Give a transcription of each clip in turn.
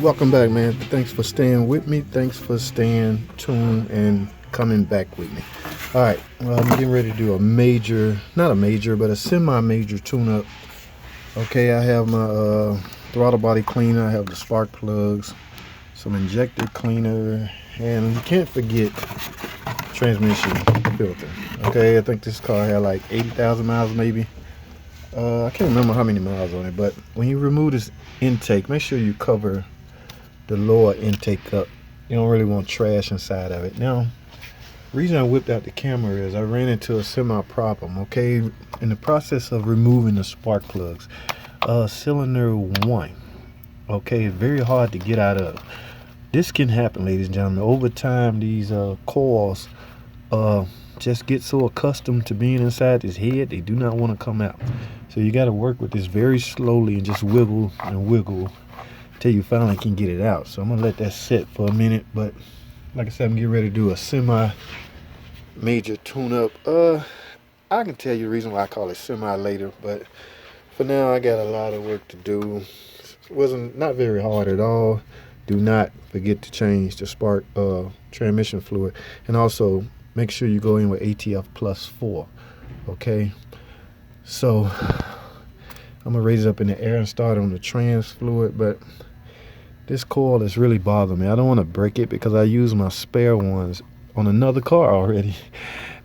Welcome back, man. Thanks for staying with me. Thanks for staying tuned and coming back with me. All right, well, I'm getting ready to do a major, not a major, but a semi-major tune-up. Okay, I have my throttle body cleaner. I have the spark plugs, some injector cleaner, and you can't forget transmission filter. Okay, I think this car had like 80,000 miles maybe. I can't remember how many miles on it, but when you remove this intake, make sure you cover the lower intake cup. You don't really want trash inside of it. Now, the reason I whipped out the camera is I ran into a semi problem. Okay, in the process of removing the spark plugs, cylinder 1, okay, very hard to get out of. This can happen, ladies and gentlemen. Over time, these coils just get so accustomed to being inside this head, they do not want to come out. So you got to work with this very slowly and just wiggle and wiggle till you finally can get it out. So I'm gonna let that sit for a minute, but like I said, I'm getting ready to do a semi major tune-up. I can tell you the reason why I call it semi later, but for now I got a lot of work to do. It wasn't not very hard at all. Do not forget to change the spark transmission fluid, and also make sure you go in with ATF plus 4. Okay, so I'm gonna raise it up in the air and start on the trans fluid, but this coil is really bothering me. I don't want to break it because I use my spare ones on another car already.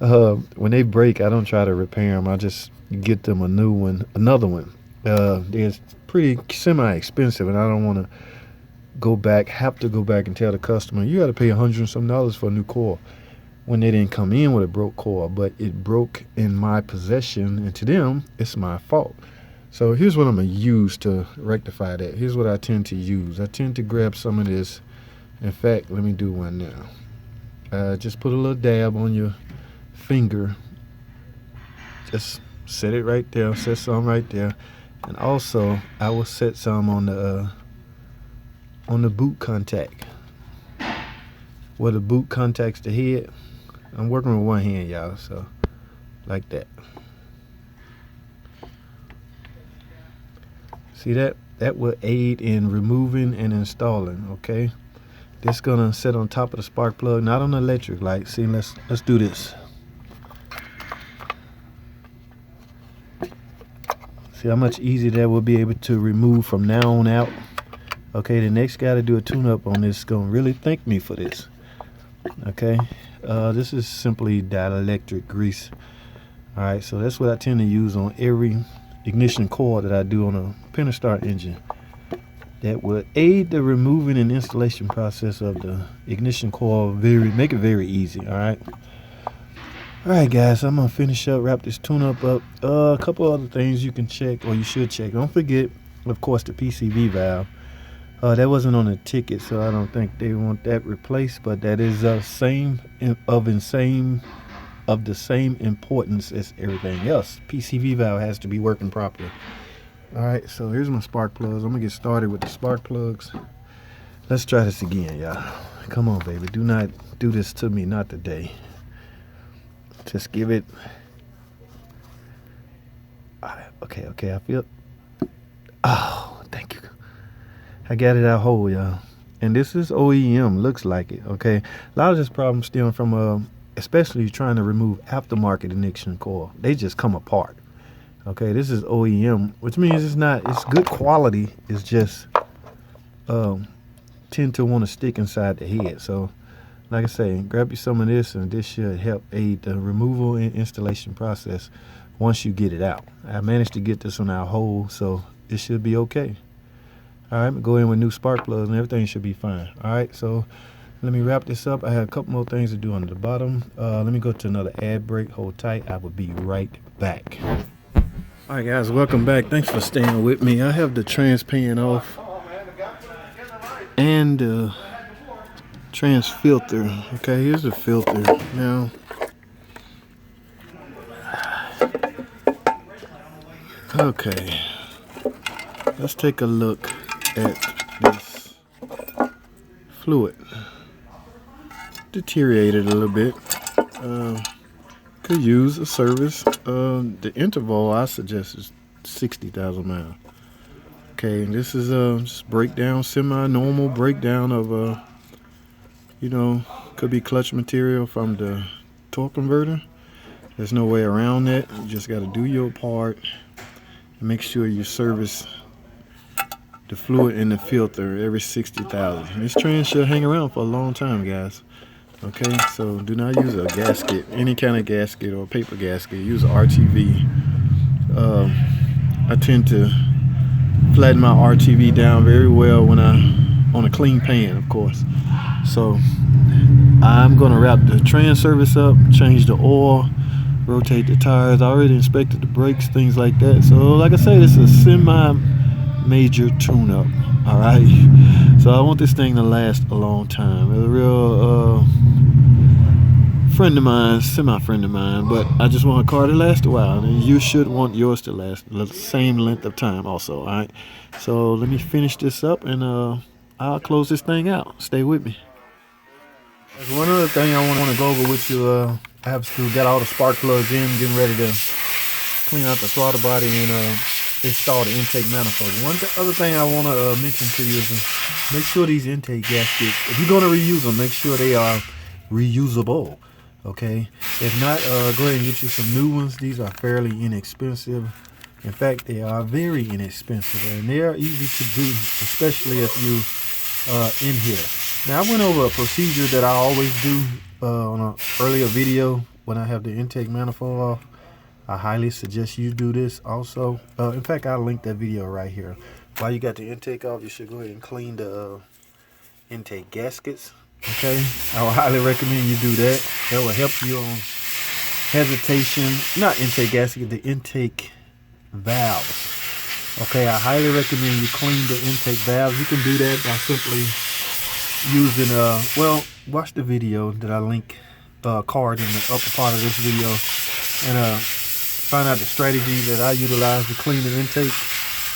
When they break, I don't try to repair them. I just get them a new one, another one. They're pretty semi-expensive, and I don't want to have to go back and tell the customer, you got to pay $100 and some for a new coil, when they didn't come in with a broke coil, but it broke in my possession, and to them, it's my fault. So here's what I'm going to use to rectify that. Here's what I tend to use. I tend to grab some of this. In fact, let me do one now. Just put a little dab on your finger. Just set it right there. Set some right there. And also, I will set some on the boot contact. Where the boot contacts the head. I'm working with one hand, y'all, so like that. See that? That will aid in removing and installing, okay? This gonna sit on top of the spark plug, not on the electric light. See, let's do this. See how much easier that will be able to remove from now on out. Okay, the next guy to do a tune-up on this is gonna really thank me for this. Okay, this is simply dielectric grease. All right, so that's what I tend to use on every ignition coil that I do on a Pentastar engine. That will aid the removing and installation process of the ignition coil. Make it very easy. All right, guys, I'm gonna finish up, wrap this tune-up up. A couple other things you can check, or you should check. Don't forget, of course, the PCV valve. That wasn't on the ticket, so I don't think they want that replaced, but that is of the same importance as everything else. PCV valve has to be working properly. All right, so here's my spark plugs. I'm gonna get started with the spark plugs. Let's try this again, y'all. Come on, baby. Do not do this to me, not today. Just give it. Okay, I feel. Oh, thank you. I got it out whole, y'all. And this is OEM, looks like it, okay? A lot of this problem stems from, especially trying to remove aftermarket ignition coil. They just come apart, okay? This is OEM, which means it's good quality. It's just tend to want to stick inside the head. So, like I say, grab you some of this, and this should help aid the removal and installation process once you get it out. I managed to get this one out whole, so it should be okay. All right, go in with new spark plugs and everything should be fine. All right, so let me wrap this up. I have a couple more things to do on the bottom. Let me go to another ad break. Hold tight. I will be right back. All right, guys, welcome back. Thanks for staying with me. I have the trans pan off and the trans filter. Okay, here's the filter. Now, okay, let's take a look at this fluid. Deteriorated a little bit. Could use a service. The interval I suggest is 60,000 miles. Okay, and this is just breakdown, semi-normal breakdown of you know, could be clutch material from the torque converter. There's no way around that. You just got to do your part and make sure you service the fluid in the filter every 60,000. This trans should hang around for a long time, guys. Okay, so do not use a gasket, any kind of gasket or paper gasket. Use an RTV. I tend to flatten my RTV down very well when on a clean pan, of course. So I'm gonna wrap the trans service up, change the oil, rotate the tires. I already inspected the brakes, things like that. So like I say, this is a semi-major tune-up. All right, so I want this thing to last a long time. It's a real friend of mine, semi-friend of mine, but I just want a car to last a while, and you should want yours to last the same length of time also. All right, so let me finish this up, and I'll close this thing out. Stay with me. There's one other thing I want to go over with you. I have to get all the spark plugs in, getting ready to clean out the throttle body and install the intake manifold. One other thing I want to mention to you is make sure these intake gaskets, if you're going to reuse them, make sure they are reusable. Okay, if not, go ahead and get you some new ones. These are fairly inexpensive. In fact, they are very inexpensive, and they are easy to do, especially if you in here. Now, I went over a procedure that I always do on an earlier video when I have the intake manifold off. I highly suggest you do this also. In fact, I'll link that video right here. While you got the intake off, you should go ahead and clean the intake gaskets. Okay, I would highly recommend you do that. That will help you on hesitation. Not intake gasket, the intake valves. Okay, I highly recommend you clean the intake valves. You can do that by simply using well, watch the video that I link card in the upper part of this video, and find out the strategy that I utilize to clean the intake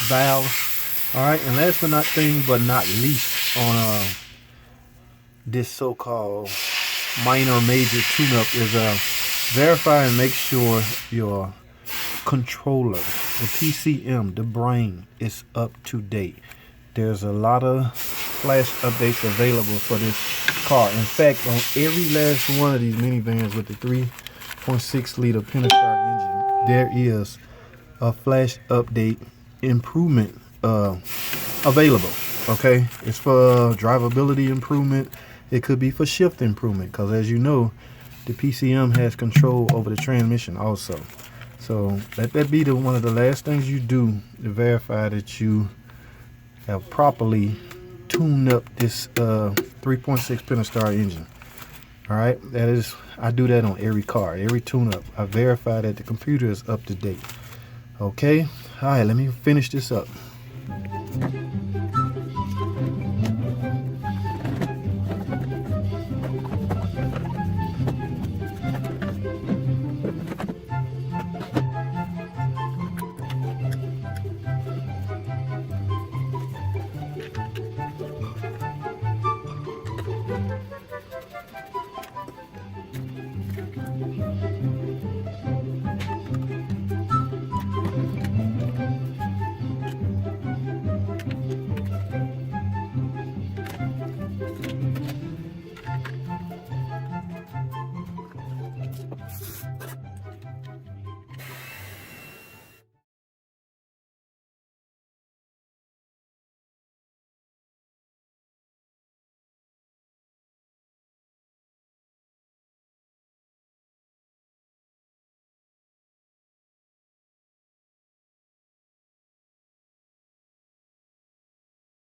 valves. All right, and last but not least on this so-called minor major tune-up is verify and make sure your controller, the PCM, the brain, is up to date. There's a lot of flash updates available for this car. In fact, on every last one of these minivans with the 3.6 liter Pentastar engine, there is a flash update improvement available. Okay, it's for drivability improvement. It could be for shift improvement, because as you know, the PCM has control over the transmission also. So let that be one of the last things you do to verify that you have properly tuned up this 3.6 Pentastar engine. All right, that is, I do that on every car, every tune-up. I verify that the computer is up to date. Okay, all right, let me finish this up.